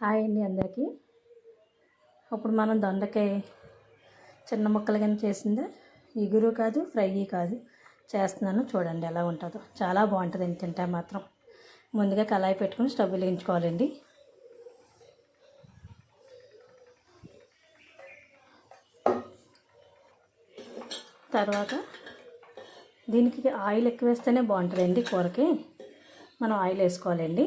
Hi అండి అందరికీ. ఇప్పుడు మనం దొండకాయ చిన్న ముక్కలు కానీ చేసిందే, ఇగురు కాదు ఫ్రై కాదు చేస్తున్నాను. చూడండి ఎలా ఉంటుందో. చాలా బాగుంటుంది తింటే మాత్రం. ముందుగా కళాయి పెట్టుకుని స్టవ్ వెలిగించుకోవాలండి. తర్వాత దీనికి ఆయిల్ ఎక్కువ వేస్తేనే బాగుంటుందండి. కూరకి మనం ఆయిల్ వేసుకోవాలండి.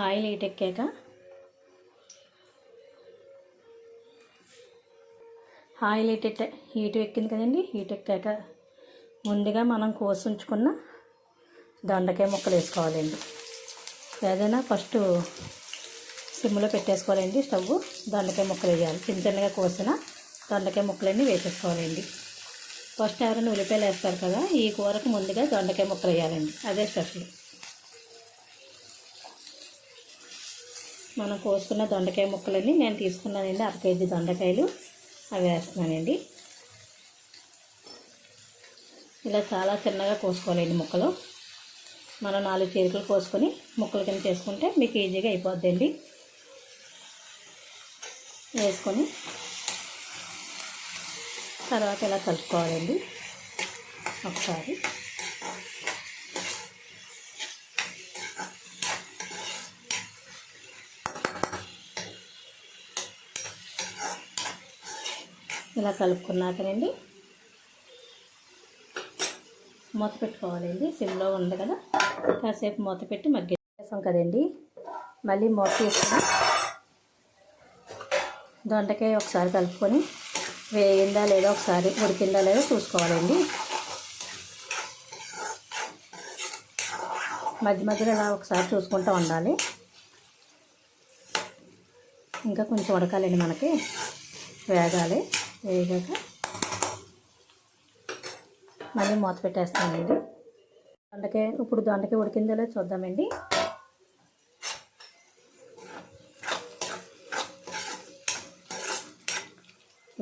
ఆయిల్ హీట్ ఎక్కాక ఆయిల్ హీట్ ఎక్కింది కదండి. హీట్ ఎక్కాక ముందుగా మనం కోసి ఉంచుకున్న దొండకాయ ముక్కలు వేసుకోవాలండి. ఏదైనా ఫస్ట్ సిమ్లో పెట్టేసుకోవాలండి స్టవ్. దొండకాయ ముక్కలు వేయాలి. చిన్న చిన్నగా కోసిన దొండకాయ ముక్కలన్నీ వేసేసుకోవాలండి. ఫస్ట్ ఎవరైనా ఉల్లిపాయలు వేస్తారు కదా, ఈ కూరకు ముందుగా దొండకాయ ముక్కలు వేయాలండి. అదే స్పెషల్. మనం కోసుకున్న దొండకాయ ముక్కలన్నీ నేను తీసుకున్నానండి. 1/2 కేజీ దొండకాయలు అవి వేస్తున్నానండి. ఇలా చాలా చిన్నగా కోసుకోవాలండి ముక్కలు. మనం 4 చీరికలు కోసుకొని ముక్కలు కింద చేసుకుంటే మీకు ఈజీగా అయిపోద్దండి. వేసుకొని తర్వాత ఇలా కలుపుకోవాలండి ఒకసారి. ఇలా కలుపుకున్నాకనండి మూత పెట్టుకోవాలండి. సిమ్లో ఉంది కదా, కాసేపు మూత పెట్టి మగ్గేసాం కదండి. మళ్ళీ మూత తీసుకొని దొండకాయ ఒకసారి కలుపుకొని వేగిందా లేదో ఒకసారి ఉడికిందా లేదో చూసుకోవాలండి. మధ్య మధ్యలో ఇలా ఒకసారి చూసుకుంటూ ఉండాలి. ఇంకా కొంచెం ఉడకాలండి, మనకి వేగాలి. వేగాక మళ్ళీ మూత పెట్టేస్తానండి. ఇప్పుడు దొండకాయ ఉడికిందో లేదో చూద్దామండి.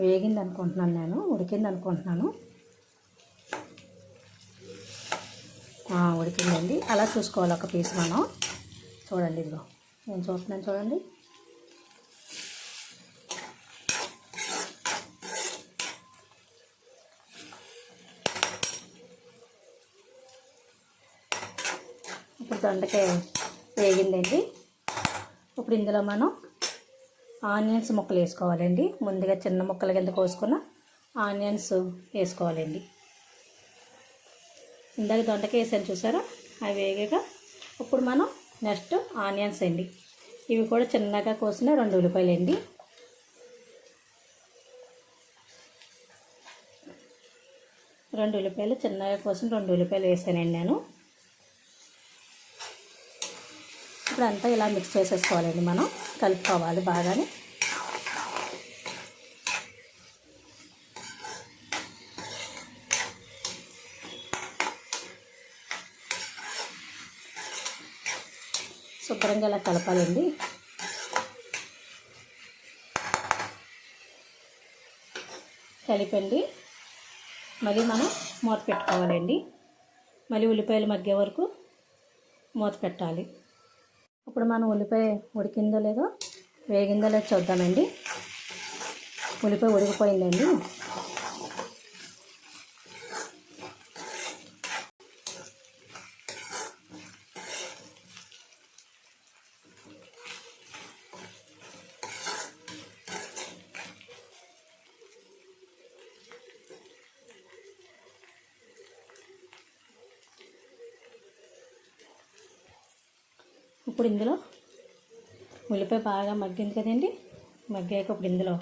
వేగింది అనుకుంటున్నాను, నేను ఉడికింది అనుకుంటున్నాను. ఉడికిందండి. అలా చూసుకోవాలి ఒక పీస్ మనం. చూడండి, ఇదిగో నేను చూస్తున్నాను చూడండి. ఇప్పుడు దొండకాయ వేగిందండి. ఇప్పుడు ఇందులో మనం ఆనియన్స్ ముక్కలు వేసుకోవాలండి. ముందుగా చిన్న ముక్కల కింద కోసుకున్న ఆనియన్స్ వేసుకోవాలండి. ఇందాక దొండకాయ వేసాను చూసారా, అవి వేగాక ఇప్పుడు మనం నెక్స్ట్ ఆనియన్స్ అండి. ఇవి కూడా చిన్నగా కోసిన 2 ఉల్లిపాయలు అండి. చిన్నగా కోసిన 2 ఉల్లిపాయలు వేసానండి నేను. ఇప్పుడు అంతా ఇలా మిక్స్ చేసేసుకోవాలండి. మనం కలుపుకోవాలి బాగానే. శుభ్రంగా ఇలా కలపాలండి. కలిపండి. మళ్ళీ మనం మూత పెట్టుకోవాలండి. మళ్ళీ ఉల్లిపాయలు మగ్గే వరకు మూత పెట్టాలి. ఇప్పుడు మనం ఉల్లిపాయ ఉడికిందో లేదో వేగిందో లేదో చూద్దామండి. ఉల్లిపాయ ఉడికిపోయిందండి. ఇప్పుడు ఇందులో ఉల్లిపాయ బాగా మగ్గింది కదండి. మగ్గాక ఇప్పుడు ఇందులో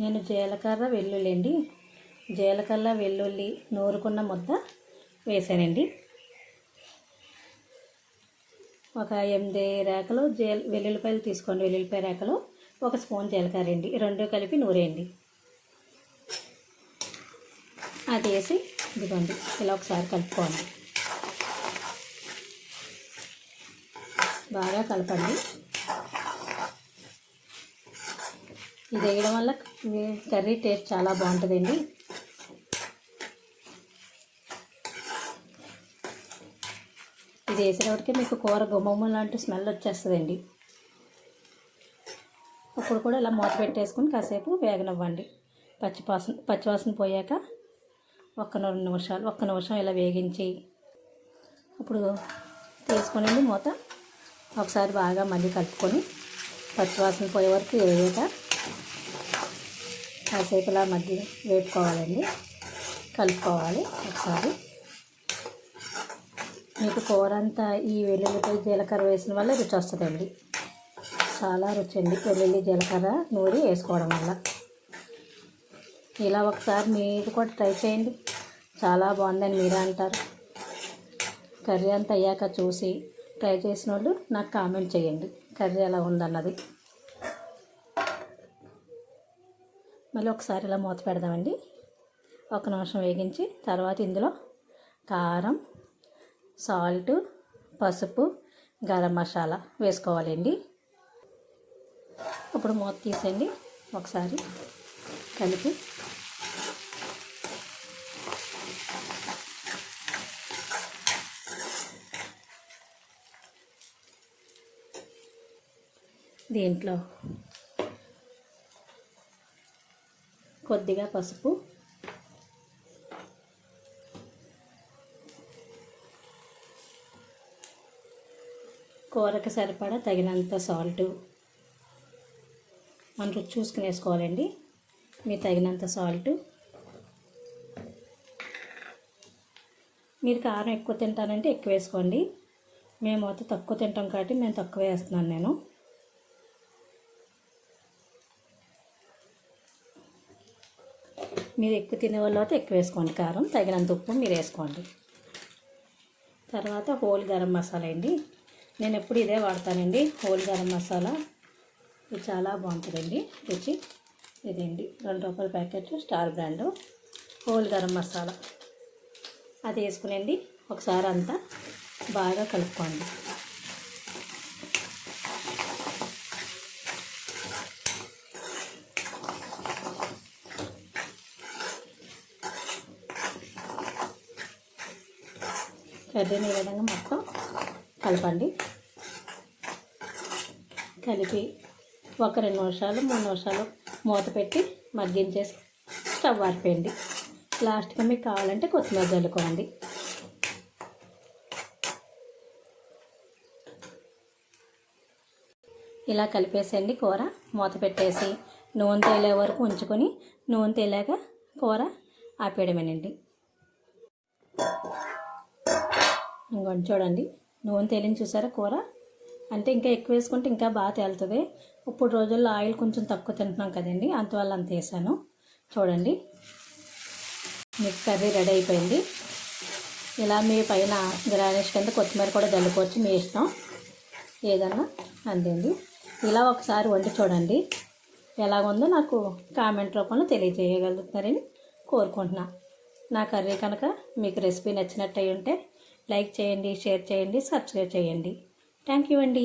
నేను జీలకర్ర వెల్లుల్లి అండి. జీలకర్ర వెల్లుల్లి నూరుకున్న ముద్ద వేసానండి. ఒక 8 రేకలు వెల్లుల్లిపాయలు తీసుకోండి. వెల్లుల్లిపాయ రేకలు 1 స్పూన్ జీలకర్ర అండి. 2 కలిపి నూరేయండి. అది వేసి ఇదిగోండి ఇలా ఒకసారి కలుపుకోండి. బాగా కలపండి. ఇది వేయడం వల్ల కర్రీ టేస్ట్ చాలా బాగుంటుందండి. ఇది వేసేటప్పటికే మీకు కూర గుమ్మమ్మ లాంటి స్మెల్ వచ్చేస్తుందండి. అప్పుడు కూడా ఇలా మూత పెట్టేసుకుని కాసేపు వేగనివ్వండి. పచ్చివాసన పోయాక ఒక్క నిమిషం ఇలా వేగించి అప్పుడు తీసుకుని మూత ఒకసారి బాగా మళ్ళీ కలుపుకొని పచ్చివాసన పోయే వరకు వేయక కాసేపు ఇలా మధ్య వేపుకోవాలండి. కలుపుకోవాలి ఒకసారి. మీకు కూర అంతా ఈ వెల్లుల్లిపై జీలకర్ర వేసిన వల్ల రుచి వస్తుందండి. చాలా రుచి అండి వెల్లుల్లి జీలకర్ర నూరి వేసుకోవడం వల్ల. ఇలా ఒకసారి మీరు కూడా ట్రై చేయండి. చాలా బాగుందని మీరే అంటారు. కర్రీ అంతా అయ్యాక చూసి ట్రై చేసిన వాళ్ళు నాకు కామెంట్ చేయండి కర్రీ ఎలా ఉందన్నది. మళ్ళీ ఒకసారి ఇలా మూత పెడదామండి. ఒక నిమిషం వేగించి తర్వాత ఇందులో కారం, సాల్ట్, పసుపు, గరం మసాలా వేసుకోవాలండి. ఇప్పుడు మూత తీసేయండి. ఒకసారి కలిపి దీంట్లో కొద్దిగా పసుపు, కూరకు సరిపడా తగినంత సాల్టు, మన రుచి చూసుకుని వేసుకోవాలండి. మీరు తగినంత సాల్టు. మీరు కారం ఎక్కువ తింటానంటే ఎక్కువ వేసుకోండి. మేము అయితే తక్కువ తింటాం కాబట్టి మేము తక్కువ వేస్తున్నాను నేను. మీరు ఎక్కువ తినే వాళ్ళు అయితే ఎక్కువ వేసుకోండి కారం. తగినంత ఉప్పు మీరు వేసుకోండి. తర్వాత హోల్ గరం మసాలా అండి. నేను ఎప్పుడు ఇదే వాడతానండి, హోల్ గరం మసాలా. ఇది చాలా బాగుంటుందండి రుచి. ఇదండి ₹2 packet star brand whole garam masala. అది వేసుకునండి ఒకసారి అంతా బాగా కలుపుకోండి. కర్రీని ఈ విధంగా మొత్తం కలపండి. కలిపి ఒక 2 నిమిషాలు 3 నిమిషాలు మూత పెట్టి మగ్గించేసి స్టవ్ ఆరిపోయండి. లాస్ట్గా మీకు కావాలంటే కొత్తిమీర చల్లుకోండి. ఇలా కలిపేసేయండి కూర. మూత పెట్టేసి నూనె తేలే వరకు ఉంచుకొని నూనె తేలాక కూర ఆపేయడమేనండి. ఇంకొంచెం చూడండి నూనె తేలిని చూసారా కూర. అంటే ఇంకా ఎక్కువ వేసుకుంటే ఇంకా బాగా తేలుతుంది. ఇప్పుడు రోజుల్లో ఆయిల్ కొంచెం తక్కువ తింటున్నాం కదండి, అందువల్ల అంత వేసాను. చూడండి మీకు కర్రీ రెడీ అయిపోయింది. ఇలా మీ పైన గార్నిష్ కింద కొత్తిమీర కూడా జల్లుకోవచ్చు, మీ ఇష్టం ఏదన్నా. అంతేండి. ఇలా ఒకసారి వండి చూడండి. ఎలాగుందో నాకు కామెంట్ రూపంలో తెలియజేయగలుగుతారని కోరుకుంటున్నా. నా కర్రీ కనుక మీకు రెసిపీ నచ్చినట్టు అయి ఉంటే లైక్ చేయండి, షేర్ చేయండి, సబ్స్క్రైబ్ చేయండి. థ్యాంక్ యూ అండి.